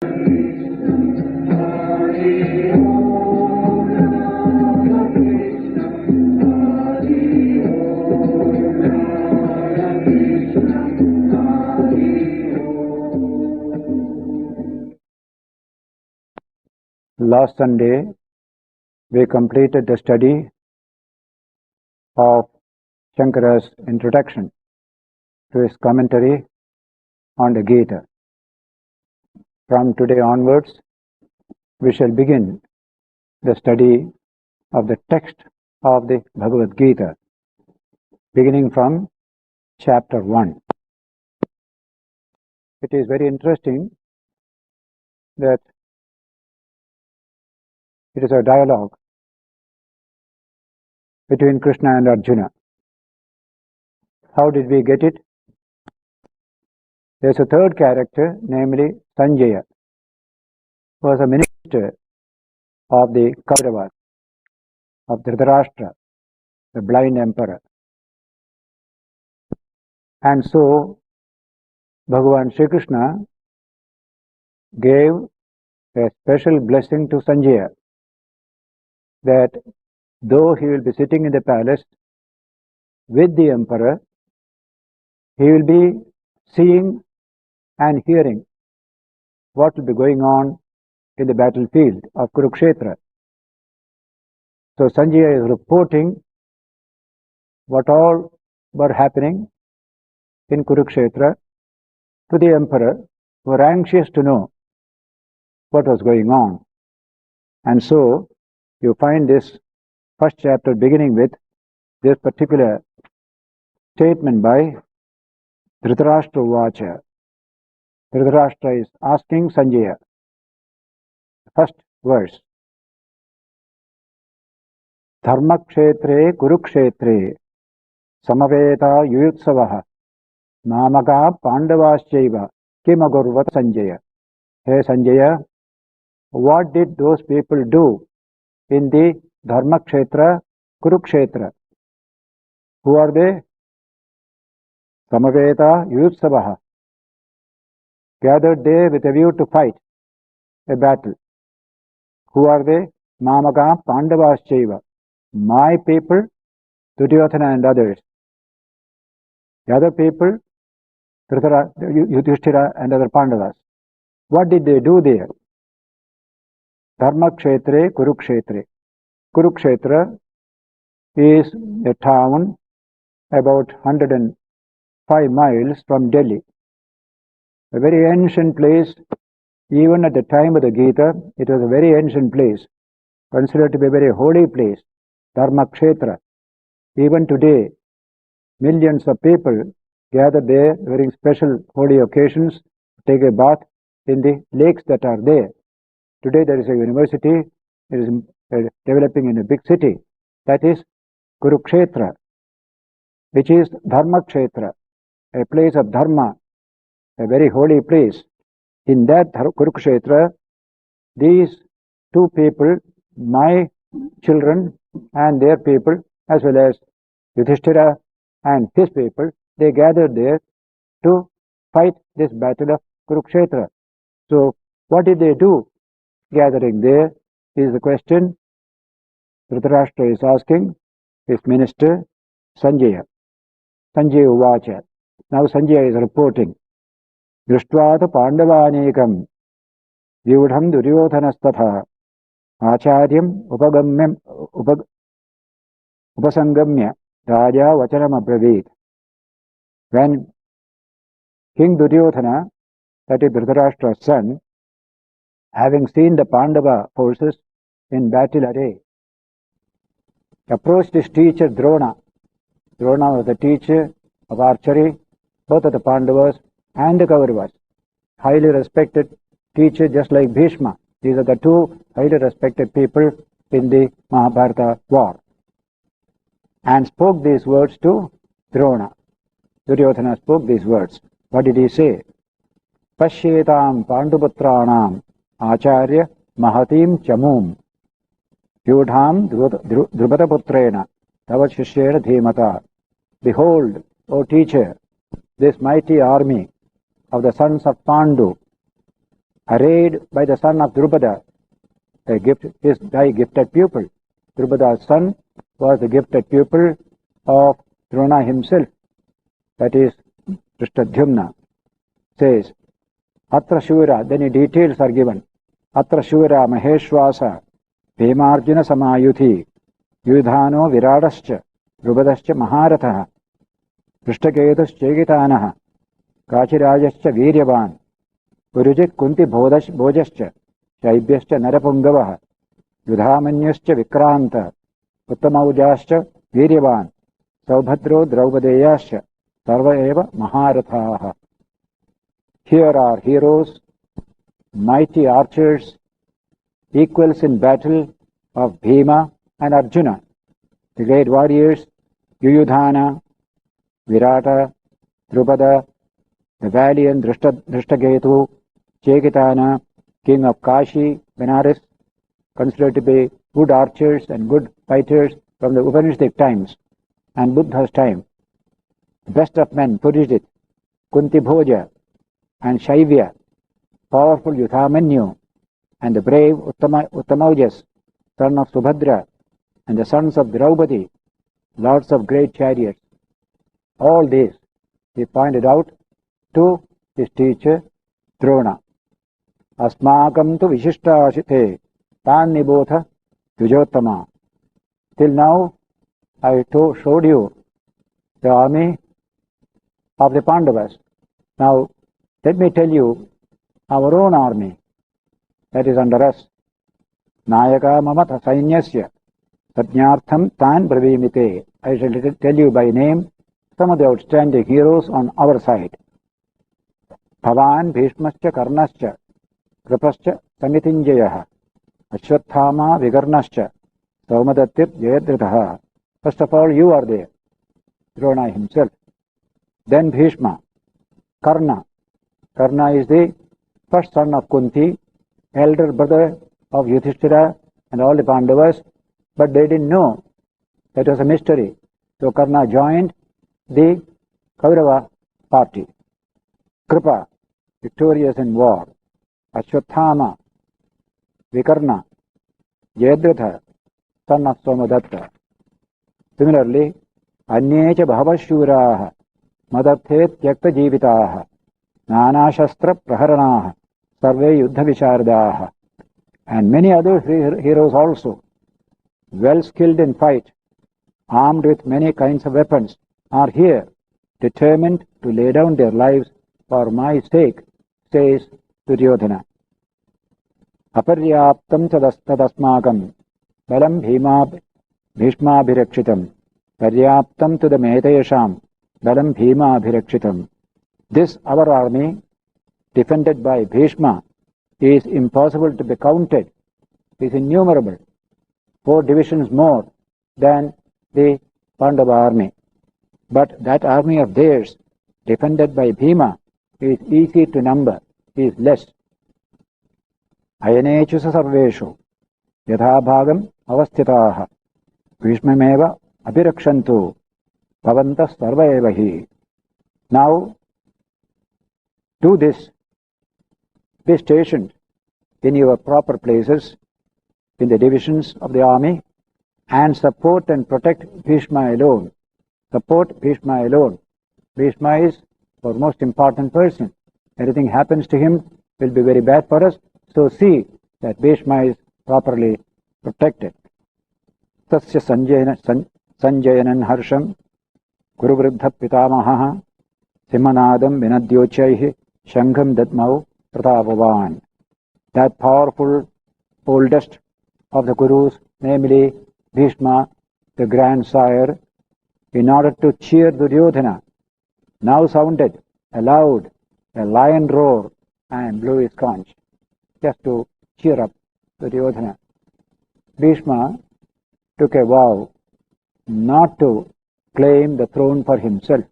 Last Sunday, we completed the study of Shankara's introduction to his commentary on the Gita. From today onwards, we shall begin the study of the text of the Bhagavad Gita, beginning from chapter 1. It is very interesting that it is a dialogue between Krishna and Arjuna. How did we get it? There's a third character, namely Sanjaya, who was a minister of the Kauravas, of Dhritarashtra, the blind emperor. And so, Bhagavan Sri Krishna gave a special blessing to Sanjaya, that though he will be sitting in the palace with the emperor, he will be seeing and hearing what will be going on in the battlefield of Kurukshetra. So Sanjaya is reporting what all were happening in Kurukshetra to the emperor, who were anxious to know what was going on. And so you find this first chapter beginning with this particular statement by Dhritarashtra Vacha. Dhritarashtra is asking Sanjaya. First verse. Dharmakshetre Kurukshetre Samaveta Yuyutsavaha Namaka Pandavaschaiva Kimagurvat Sanjaya. Hey Sanjaya, what did those people do in the Dharmakshetra, Kurukshetra? Who are they? Samaveta Yuyutsavaha, gathered there with a view to fight a battle. Who are they? Mamaka Pandavaschaiva, my people, Duryodhana and others. The other people, Yudhishthira and other Pandavas. What did they do there? Dharmakshetre, Kurukshetre. Kurukshetra is a town about 105 miles from Delhi. A very ancient place. Even at the time of the Gita, it was a very ancient place, considered to be a very holy place, Dharmakshetra. Even today, millions of people gather there during special holy occasions, take a bath in the lakes that are there. Today there is a university, it is developing in a big city, that is Kurukshetra, which is Dharmakshetra, a place of Dharma, a very holy place. In that Kurukshetra, these two people, my children and their people, as well as Yudhishthira and his people, they gathered there to fight this battle of Kurukshetra. So, what did they do gathering there is the question Dhritarashtra is asking his minister Sanjaya. Sanjaya Uvacha. Now Sanjaya is reporting. Drishtvat Pandavanekam Vyudham Duryodhanastatha Acharyam Upasangamya Raja Vachanam Abravit. When King Duryodhana, that is Dhritarashtra's son, having seen the Pandava forces in battle array, approached his teacher Drona. Drona was the teacher of archery, both of the Pandavas and the Kauravas. Highly respected teacher, just like Bhishma. These are the two highly respected people in the Mahabharata war. And spoke these words to Drona. Duryodhana spoke these words. What did he say? Pashyetam Panduputranam Acharya Mahatim Chamum Vyudham Drupadaputrena Tava Shishyena Dhimata. Behold, O teacher, this mighty army of the sons of Pandu, arrayed by the son of Drupada, thy gifted pupil. Drupada's son was the gifted pupil of Drona himself, that is Drishtadyumna. Says, Atra Shura, then details are given. Atra Shura Maheshwasa, Bhimarjuna Samayuthi, Yudhano Viradascha, Drupadascha Maharatha, Drishtaketus Chegitanaha, Kachirajascha Viryavan, Urujit Kunti Bhojascha, Shaibhyascha Narapungavaha, Yudhamanyascha Vikranta, Uttamaujascha Viryavan, Saubhadro Draupadeyascha, Sarva Eva Maharathaha. Here are heroes, mighty archers, equals in battle of Bhima and Arjuna, the great warriors, Yuyudhana, Virata, Drupada, the valiant Drishtaketu, Chekitana, king of Kashi, Benares, considered to be good archers and good fighters from the Upanishadic times and Buddha's time. The best of men, Purishit, Kunti Bhoja, and Shaivya, powerful Yudhamanyu, and the brave Uttamaujas, son of Subhadra, and the sons of Draupadi, lords of great chariots. All these he pointed out to his teacher Drona. Asmakam tu vishishtasite tan nibodha Dujottama. Till now I showed you the army of the Pandavas. Now let me tell you our own army that is under us. Nayaka mamata sainyasya satnyartham tan bravimite. I shall tell you by name some of the outstanding heroes on our side. Bhavan Bhishmascha Karnascha Kripascha Samitinjayaha Ashwathama Vigarnascha Saumadatyat Jayadritaha. First of all, you are there, Drona himself. Then Bhishma, Karna. Karna is the first son of Kunti, elder brother of Yudhishthira and all the Pandavas, but they didn't know. That was a mystery. So Karna joined the Kaurava party. Kripa, victorious in war. Ashwathama, Vikarna, Jayadratha, son of Somadatta. Similarly, Anyecha Bhavashuraha, Madathet Tyakta Jivitaha, Nana Shastra Praharanaha, Sarve Yuddha Vishardaha, and many other heroes also, well skilled in fight, armed with many kinds of weapons, are here, determined to lay down their lives for my sake, says Duryodhana. Aparyaptam tadasmakam balam bhishmabhirakshitam paryaptam tudametayasham balam bhimabhirakshitam. This our army, defended by Bhishma, is impossible to be counted, is innumerable, 4 divisions more than the Pandava army. But that army of theirs, defended by Bhima, is easy to number, is less. Ayanechu sarveshu yatha bhagam avasthitaha Bhishmameva abhirakshantu bhavantas sarva eva hi. Now, do this. Be stationed in your proper places in the divisions of the army and support and protect Bhishma alone. Support Bhishma alone. Bhishma is our most important person. Anything happens to him will be very bad for us. So see that Bhishma is properly protected. Tasya sanjayanan harsham kuruvriddha pitamaha simanadam vinadyochaihi shangham dadmau pratavavan. That powerful oldest of the Gurus, namely Bhishma, the grandsire, in order to cheer Duryodhana, now sounded aloud a lion roar and blew his conch, just to cheer up Duryodhana. Bhishma took a vow not to claim the throne for himself,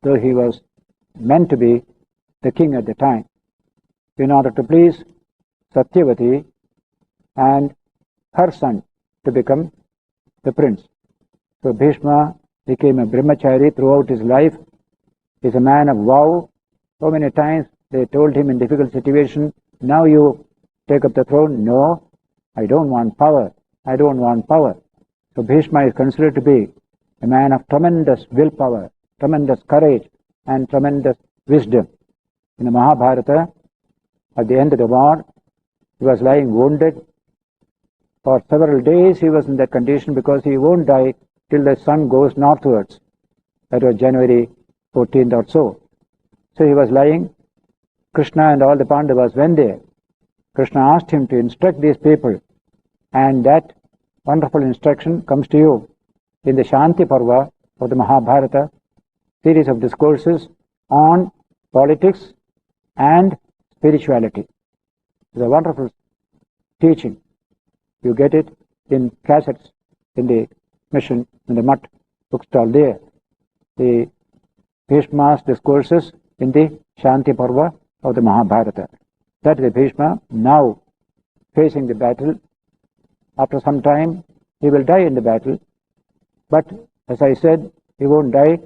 though he was meant to be the king at the time, in order to please Satyavati and her son to become the prince. So Bhishma became a brahmachari throughout his life. He is a man of vow. So many times they told him in difficult situation, now you take up the throne. No, I don't want power. I don't want power. So Bhishma is considered to be a man of tremendous willpower, tremendous courage, and tremendous wisdom. In the Mahabharata, at the end of the war, he was lying wounded. For several days he was in that condition because he won't die till the sun goes northwards. That was January 14th or so. So he was lying. Krishna and all the Pandavas went there. Krishna asked him to instruct these people, and that wonderful instruction comes to you in the Shanti Parva of the Mahabharata, series of discourses on politics and spirituality. It's a wonderful teaching. You get it in cassettes in the mission, in the Mutt bookstall there. The Bhishma's discourses in the Shanti Parva of the Mahabharata. That is Bhishma now facing the battle. After some time, he will die in the battle. But as I said, he won't die.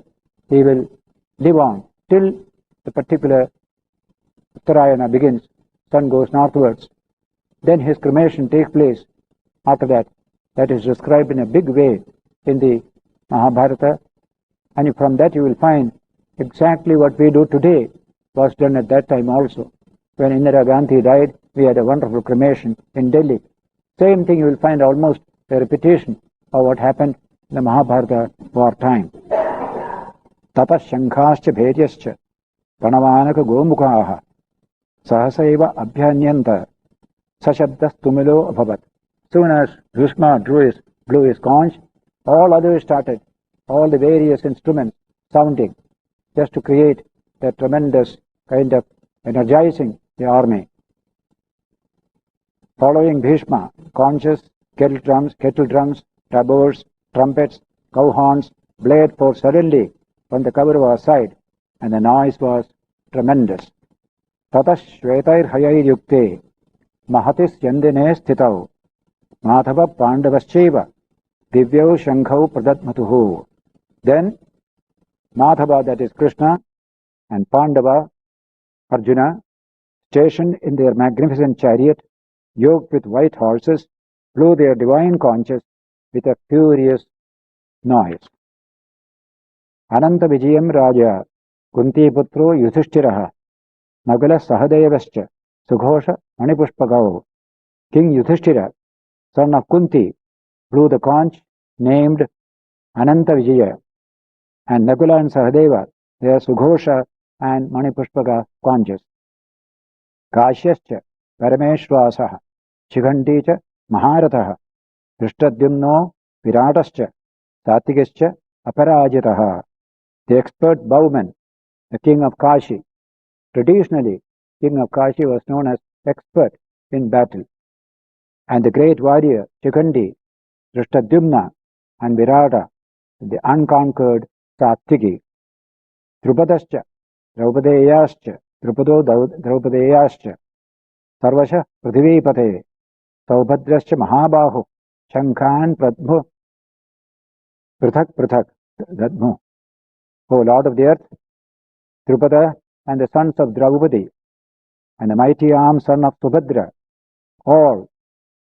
He will live on till the particular Uttarayana begins. Sun goes northwards. Then his cremation takes place. After that, that is described in a big way in the Mahabharata. And from that you will find exactly what we do today was done at that time also. When Indira Gandhi died, we had a wonderful cremation in Delhi. Same thing you will find almost a repetition of what happened in the Mahabharata war time. Tata Shankascha Bhedyascha Panavanaka Gomukhaha Sahasaiva Abhyanyanta Sashabdas Tumilo Abhavat. Soon as Bhishma blew his conch, all others started, all the various instruments sounding, just to create that tremendous kind of energizing the army. Following Bhishma, conches, kettle drums, tabors, trumpets, cow horns blared forth suddenly from the Kaurava side, and the noise was tremendous. Tata Shvetair Hayai Yukte Mahatis Yandine Sthitau Madhava Pandavascheva Divyau Shankau Pradatmatuhu. Then Madhava, that is Krishna, and Pandava, Arjuna, stationed in their magnificent chariot, yoked with white horses, blew their divine conches with a furious noise. Ananta Vijayam Raja Kuntiputro Yudhishthiraha Nagala Sahadevascha Sughosha Manipushpagao. King Yudhishthira, son of Kunti, blew the conch named Ananta Vijaya, and Nagula and Sahadeva, their Sughosha and Manipushpaga conches. Kashyascha Parameshwasaha Shighanticha Maharataha Drishtadyumno Viratascha Satigascha Aparajitaha. The expert bowman, the king of Kashi. Traditionally, king of Kashi was known as expert in battle. And the great warrior Shighanti, Drishtadyumna, and Virata, the unconquered Satyaki. Drupadascha Draupadeyascha Drupado Draupadeyascha Sarvasha Prithivipate Saubhadrascha Mahabahu Shankhan Pradmu Prithak Prithak Dadmu. O Lord of the earth, Drupada and the sons of Draupadi and the mighty armed son of Subhadra all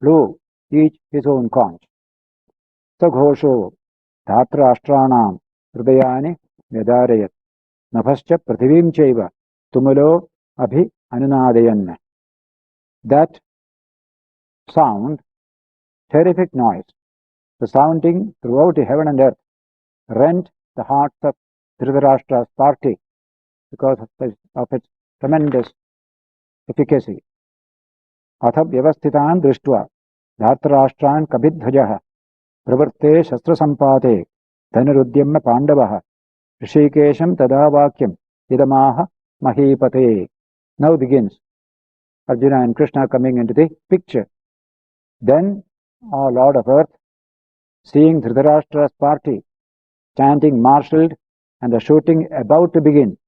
blew each his own conch. Saghosho Dhatrashtranam Hridayani Vyadarayat Nabhascha Prithivim Chaiva Tumulo Abhi Anunadayan. That sound, terrific noise, the sounding throughout the heaven and earth, rent the hearts of Dhritarashtra's party because of its tremendous efficacy. Atha Vyavasthitan Drishtva Dhartarashtran Kabidhajaha Pravarte Shastra Sampate Dhanarudyamna Pandavaha Rishikesham Tadavakyam Idamaha Mahipate. Now begins Arjuna and Krishna coming into the picture. Then, O Lord of Earth, seeing Dhritarashtra's party standing marshalled and the shooting about to begin,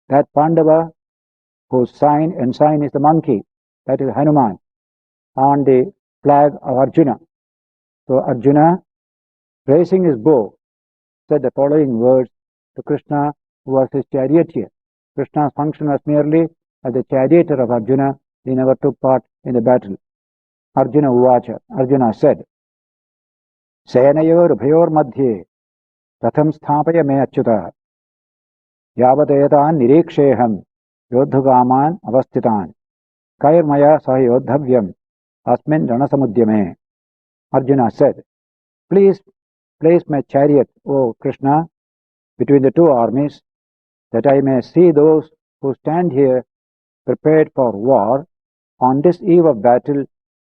that Pandava, whose ensign is the monkey, that is Hanuman, on the flag of Arjuna. So Arjuna, raising his bow, said the following words to Krishna, who was his charioteer. Krishna's function was merely as the charioteer of Arjuna he never took part in the battle. Arjuna Uvacha, Arjuna said, Senayor madhye Ratham sthapaya me achyuta Yavadetan niriksheham Yodhugaman avastitan Kairmaya sahi yodhavyam Asmin ranasamudyame. Arjuna said, Please place my chariot, O Krishna, between the two armies, that I may see those who stand here prepared for war. On this eve of battle,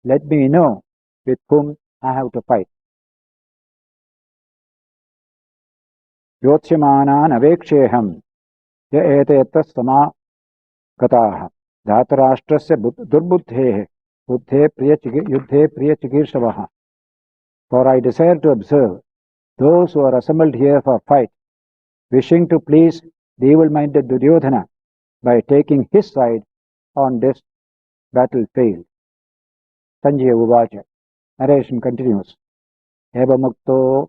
let me know with whom I have to fight. Yotshyamanan aveksheham ya etetas samagataha dhatarashtrasya durbuddhehe buddhe yuddhe priyachikirshavaha. For I desire to observe those who are assembled here for fight, wishing to please the evil-minded Duryodhana by taking his side on this battlefield. Sanjaya Uvacha. Narration continues. Eva mukto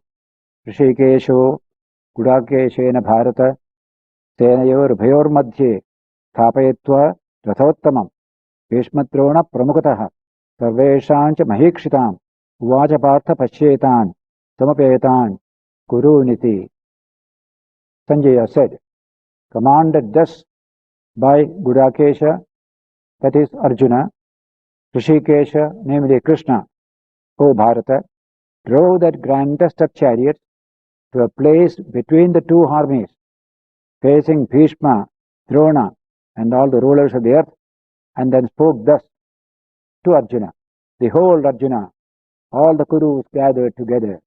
Rishikesho Gudakeshena Bharata Senayor Bhayor Madhye Thapayatva Rathottamam Bhishmatrona Pramukataha Sarveshancha Mahikshitam Uvacha Partha Pashyetan Samapetan Kuru Niti. Sanjaya said, commanded thus by Gudakesha, that is Arjuna, Rishikesha, namely Krishna, O Bharata, drove that grandest of chariots to a place between the two armies, facing Bhishma, Drona, and all the rulers of the earth, and then spoke thus to Arjuna. Behold, Arjuna, all the Kurus gathered together.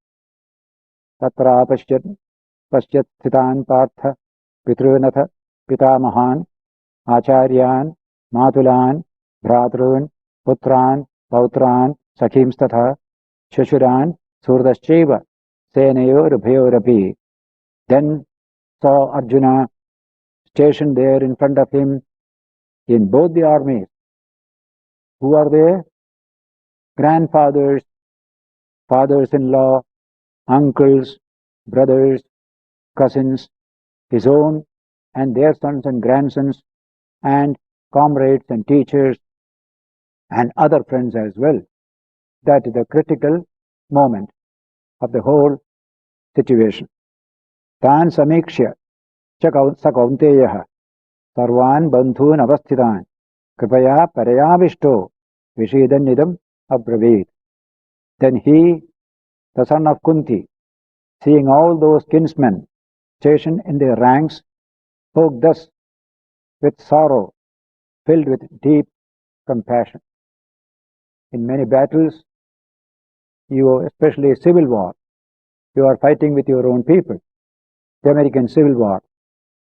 Tatra pasyat sthitan partha pitrunatha pitamahan acharyan matulan bhratrun putran pautran sakhimstatha shashuran surdashcheva senayor bhayorapi. Then saw Arjuna stationed there in front of him in both the armies. Who are they? Grandfathers, fathers-in-law, uncles, brothers, cousins, his own and their sons and grandsons, and comrades and teachers, and other friends as well. That is the critical moment of the whole situation. Tan samikshya sakaunteyaha sarvan bandhun avasthitan kripaya parayavishto vishidannidam abravit. Then he, the son of Kunti, seeing all those kinsmen stationed in their ranks, spoke thus with sorrow, filled with deep compassion. In many battles, especially civil war, you are fighting with your own people. The American Civil War,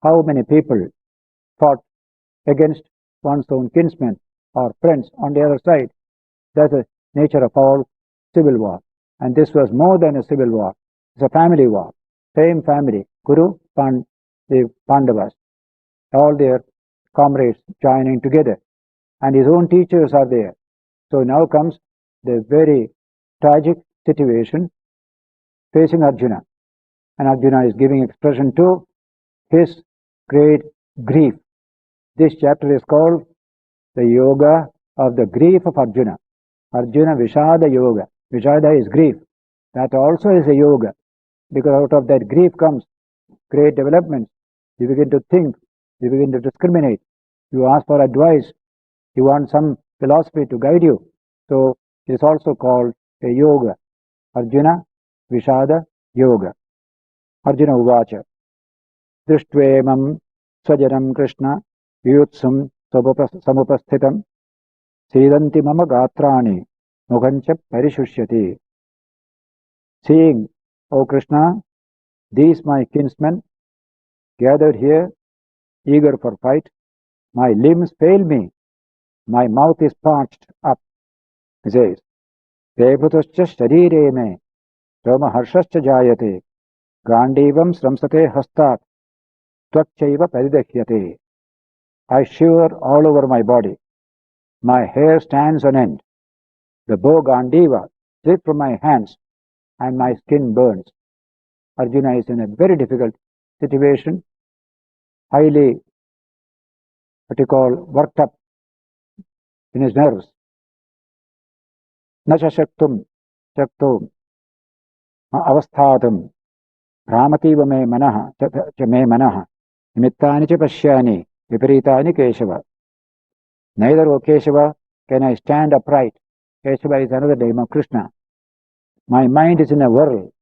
how many people fought against one's own kinsmen or friends on the other side? That's the nature of all civil war. And this was more than a civil war. It's a family war. Same family, Kuru, the Pandavas, all their comrades joining together. And his own teachers are there. So now comes the very tragic situation facing Arjuna. And Arjuna is giving expression to his great grief. This chapter is called the Yoga of the Grief of Arjuna. Arjuna Vishada Yoga. Vishada is grief. That also is a yoga, because out of that grief comes great developments. You begin to think, you begin to discriminate, you ask for advice, you want some philosophy to guide you. So it is also called a yoga. Arjuna Vishada Yoga. Arjuna Uvacha. Drishtvaimam swajanam Krishna vyutsum samupasthitam sidanti mama gatrani mukhancha parishusyati. Seeing, O Krishna, these my kinsmen gathered here, eager for fight, my limbs fail me, my mouth is parched up. He says, Devatascha sharire me, Rama harshascha jayate, Gandivam sramsate hastat, Tvakchaiva paridahyate. I shiver all over my body. My hair stands on end. The bow Gandiva slipped from my hands, and my skin burns. Arjuna is in a very difficult situation, highly, worked up in his nerves. Na shaktum shaktum avasthatum ramativa me manaha cha me manaha nimittani cha pashyani viparitani Keshava. Neither, O Keshava, can I stand upright. Keshava is another name of Krishna. My mind is in a whirl,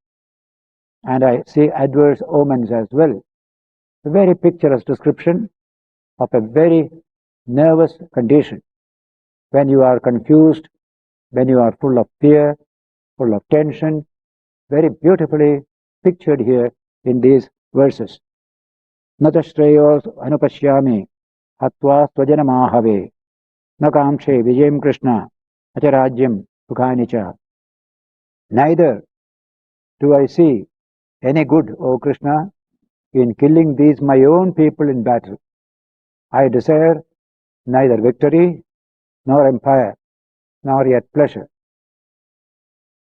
and I see adverse omens as well. A very picturesque description of a very nervous condition. When you are confused, when you are full of fear, full of tension, very beautifully pictured here in these verses. Nata shreyos anupashyami hatva swajanamahave na kamshe vijayam Krishna acharajyam sukhanicha. Neither do I see any good, O Krishna, in killing these my own people in battle. I desire neither victory, nor empire, nor yet pleasure.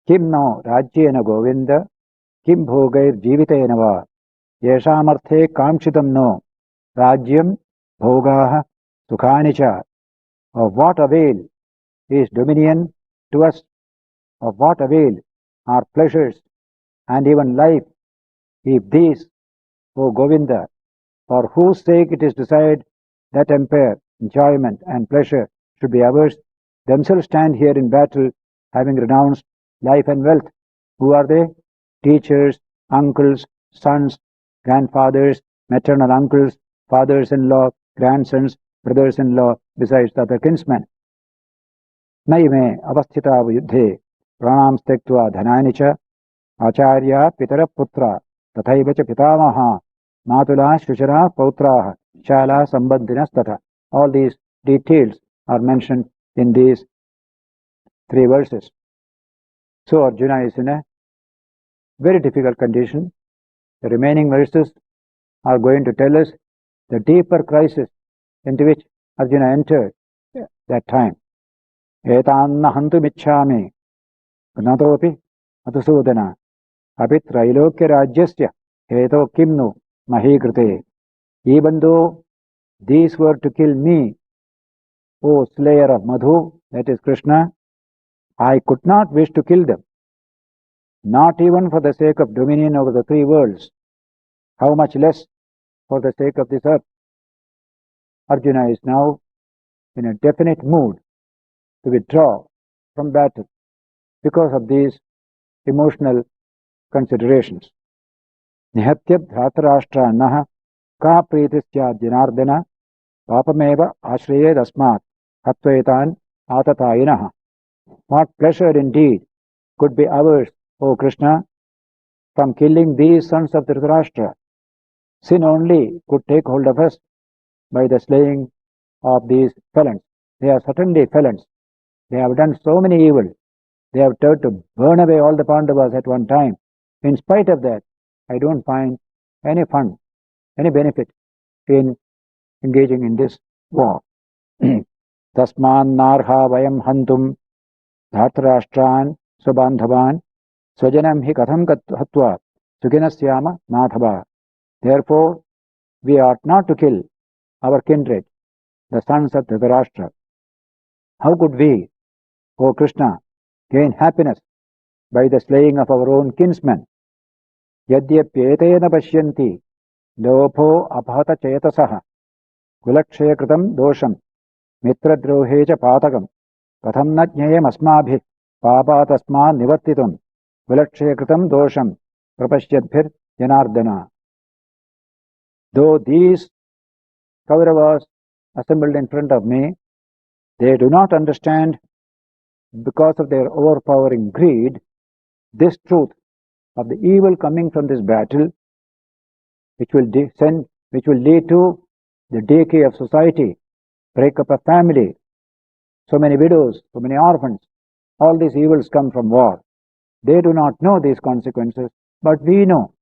Kim no rajyena govinda, kim bhogair jivitena va, yeshamarthe kamshitam no, rajyam bhogaha sukhanicha. Of what avail is dominion to us? Of what avail are pleasures and even life, if these, O Govinda, for whose sake it is desired that empire, enjoyment and pleasure should be ours, themselves stand here in battle, having renounced life and wealth. Who are they? Teachers, uncles, sons, grandfathers, maternal uncles, fathers-in-law, grandsons, brothers-in-law, besides the other kinsmen. Naime avasthita yuddhe pranam stektva dhanani cha acharya pitara putra tathaiva cha pitamaha matula shushara pautraha shala sambandhinas tatha. All these details are mentioned in these 3 verses. So Arjuna is in a very difficult condition. The remaining verses are going to tell us the deeper crisis into which Arjuna entered that time. Etanna hantumichhami gnatopi atusudana api trailokya rajyasya heto kimnu mahikrite. Even though these were to kill me, O slayer of Madhu, that is Krishna, I could not wish to kill them, not even for the sake of dominion over the 3 worlds. How much less for the sake of this earth? Arjuna is now in a definite mood to withdraw from battle because of these emotional considerations. Nihatya dhratarashtranaha ka pritisya janardana papameva ashrayed asmat hatvetan atatayinaha. What pleasure indeed could be ours, O Krishna, from killing these sons of Dhritarashtra? Sin only could take hold of us by the slaying of these felons. They are certainly felons. They have done so many evil. They have tried to burn away all the Pandavas at one time. In spite of that, I don't find any fun, any benefit in engaging in this war. Tasman narha vayam hantum dhartarashtran subandhavan swajanam hi katham hatva sukinasyama madhava. Therefore, we ought not to kill our kindred, the sons of Dhritarashtra. How could we, O Krishna, gain happiness by the slaying of our own kinsmen? Yadyapyetena pashyanti lopho apahata chetasaha kulakshaya kritam dosham mitradrohe cha patakam katham na jnayam asmabhi papatasma nivartitum kulakshaya kritam dosham prapashyadbhir janardana. Though these Kauravas assembled in front of me, they do not understand, because of their overpowering greed, this truth of the evil coming from this battle, which will lead to the decay of society, breakup of family, so many widows, so many orphans. All these evils come from war. They do not know these consequences, but we know.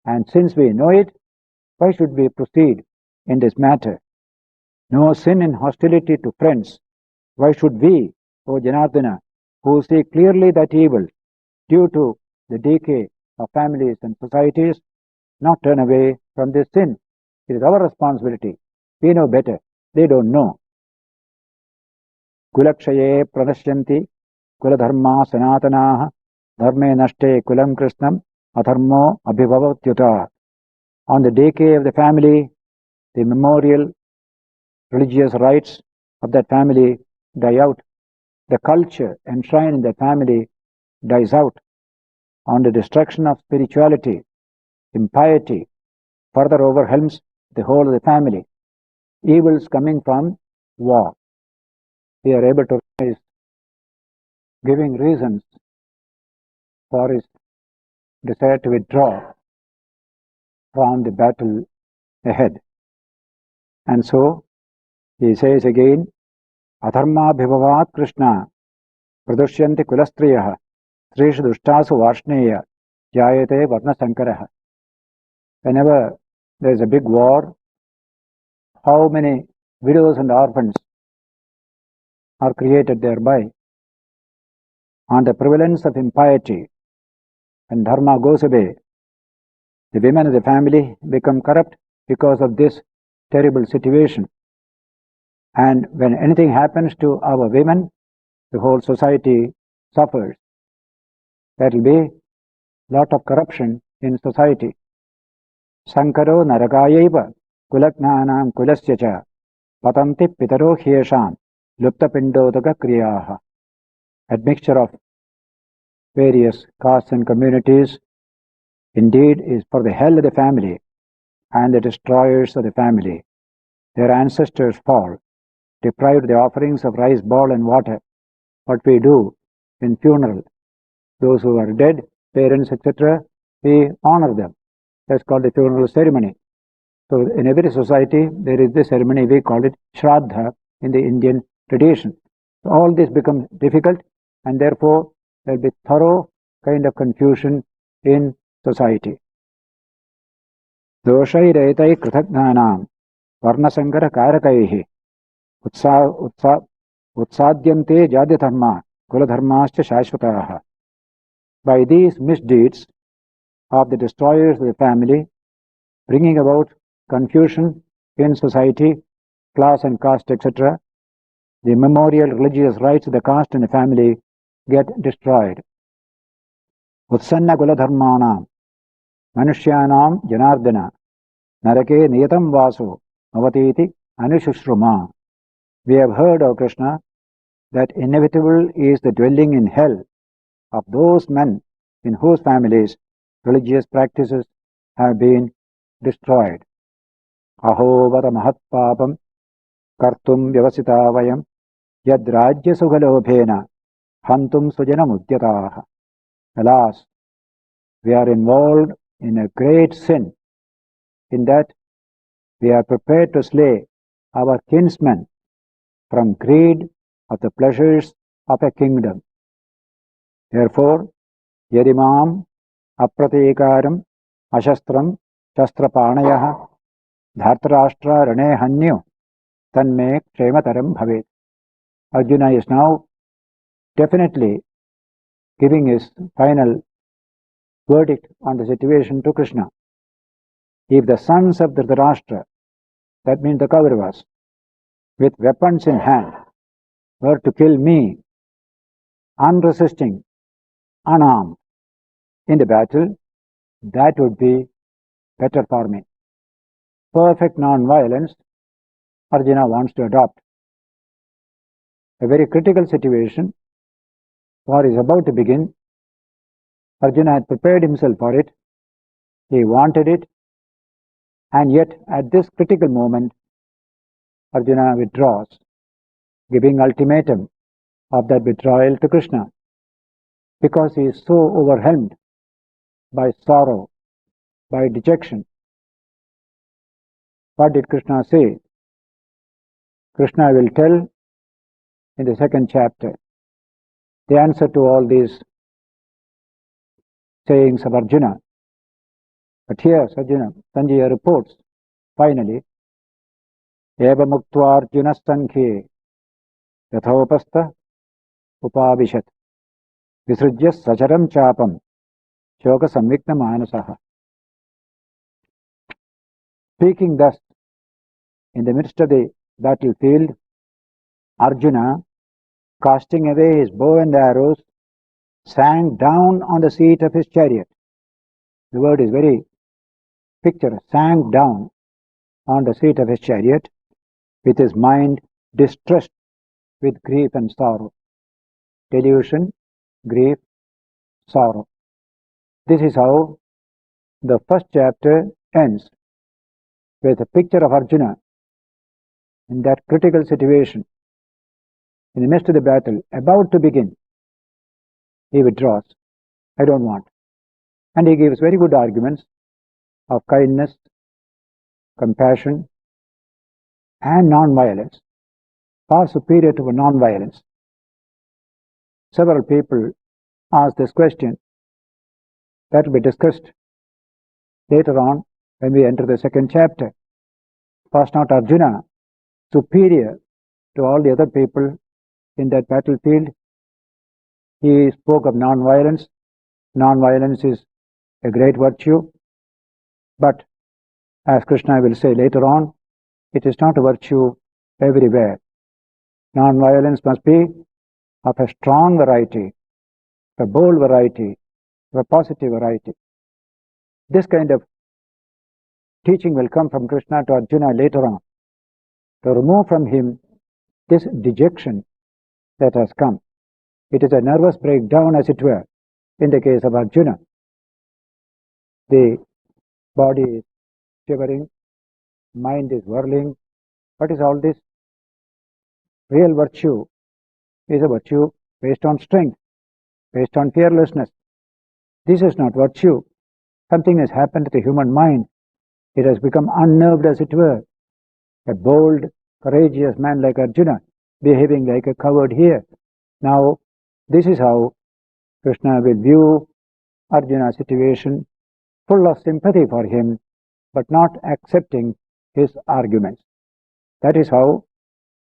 And since we know it, why should we proceed in this matter? No sin in hostility to friends. Why should we, O Janardana, who see clearly that evil due to the decay of families and societies, not turn away from this sin? It is our responsibility. We know better. They don't know. Kulakshaye pranashyanti kuladharma sanatanaha dharme nashte kulam krishnam adharmo abhivavatyuta. On the decay of the family, the memorial religious rites of that family die out. The culture enshrined in the family dies out. On the destruction of spirituality, impiety further overwhelms the whole of the family. Evils coming from war. We are able to realize, giving reasons for his desire to withdraw from the battle ahead. And so he says again, Adharma bhivavat Krishna pradushyanti kulastriyaha trishu dushtasu varshneya jayate varna sankaraha. Whenever there is a big war, how many widows and orphans are created thereby? On the prevalence of impiety, when dharma goes away, the women of the family become corrupt because of this terrible situation. And when anything happens to our women, the whole society suffers. There will be lot of corruption in society. Sankaro narakayaiva kulaknanam kulasya cha patanti pitaro hyesham luptapindodaka kriyaha. Admixture of various castes and communities indeed is for the hell of the family and the destroyers of the family. Their ancestors fall, deprived of the offerings of rice ball and water. What we do in funeral, those who are dead, parents, etc., we honor them. That's called the funeral ceremony. So in every society, there is this ceremony, we call it Shraddha in the Indian tradition. So all this becomes difficult, and therefore there will be thorough kind of confusion in society. Doshairetai kritagnanam varnasankara karakaihi utsadyante jadhyatharma kuladharmascha shashvataha. By these misdeeds of the destroyers of the family, bringing about confusion in society, class and caste, etc., the memorial religious rites of the caste and the family get destroyed. Utsanna kuladharmanam manushyanam janardana narake niyatam vaso avatiti anushruma. We have heard, O Krishna, that inevitable is the dwelling in hell of those men in whose families religious practices have been destroyed. Aho vata mahat papam kartum vyavasita vayam yad rajya sughalobhena hantum sujanam udyataha. Alas, we are involved in a great sin in that we are prepared to slay our kinsmen from greed of the pleasures of a kingdom. Therefore, yadimam apratekaram ashastram shastrapanayah dhartarashtra rane hanyu tanme kshemataram bhavet. Arjuna is now definitely giving his final verdict on the situation to Krishna. If the sons of Dhritarashtra, that means the Kauravas, with weapons in hand, were to kill me, unresisting, unarmed, in the battle, that would be better for me. Perfect non-violence, Arjuna wants to adopt. A very critical situation, war is about to begin. Arjuna had prepared himself for it. He wanted it. And yet, at this critical moment, Arjuna withdraws, giving ultimatum of that withdrawal to Krishna, because he is so overwhelmed by sorrow, by dejection. What did Krishna say? Krishna will tell in the second chapter the answer to all these sayings of Arjuna. But here Sanjaya reports, finally, Eva muktva Arjuna sankhe yathopastha upavishat visrujya sacharam chapam shoka samvikna manasaha. Speaking thus in the midst of the battlefield, Arjuna casting away his bow and arrows, sank down on the seat of his chariot. The word is very picturesque. Sank down on the seat of his chariot, with his mind distressed with grief and sorrow. Delusion, grief, sorrow. This is how the first chapter ends, with a picture of Arjuna in that critical situation. In the midst of the battle, about to begin, he withdraws. I don't want. And he gives very good arguments of kindness, compassion, and non-violence, far superior to non-violence. Several people ask this question. That will be discussed later on when we enter the second chapter. Was not Arjuna superior to all the other people in that battlefield? He spoke of non-violence. Non-violence is a great virtue, but as Krishna will say later on, it is not a virtue everywhere. Non-violence must be of a strong variety, a bold variety, a positive variety. This kind of teaching will come from Krishna to Arjuna later on, to remove from him this dejection that has come. It is a nervous breakdown, as it were, in the case of Arjuna. The body is shivering, mind is whirling. What is all this? Real virtue is a virtue based on strength, based on fearlessness. This is not virtue. Something has happened to the human mind. It has become unnerved, as it were. A bold, courageous man like Arjuna, behaving like a coward here. Now, this is how Krishna will view Arjuna's situation, full of sympathy for him, but not accepting his arguments. That is how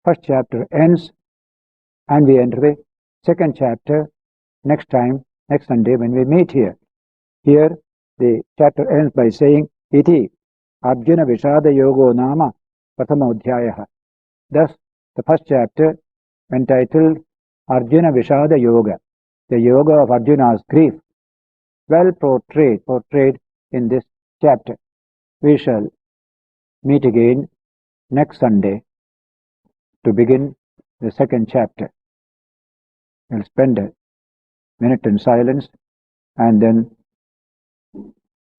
first chapter ends, and we enter the second chapter next time, next Sunday when we meet here. Here, the chapter ends by saying, Iti Arjuna Vishada Yogo Nama Prathamodhyayaha. Thus, the first chapter entitled Arjuna Vishada Yoga, the yoga of Arjuna's grief, well portrayed in this chapter. We shall meet again next Sunday to begin the second chapter. We'll spend a minute in silence, and then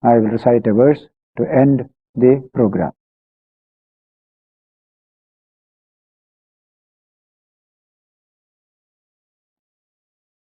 I will recite a verse to end the program.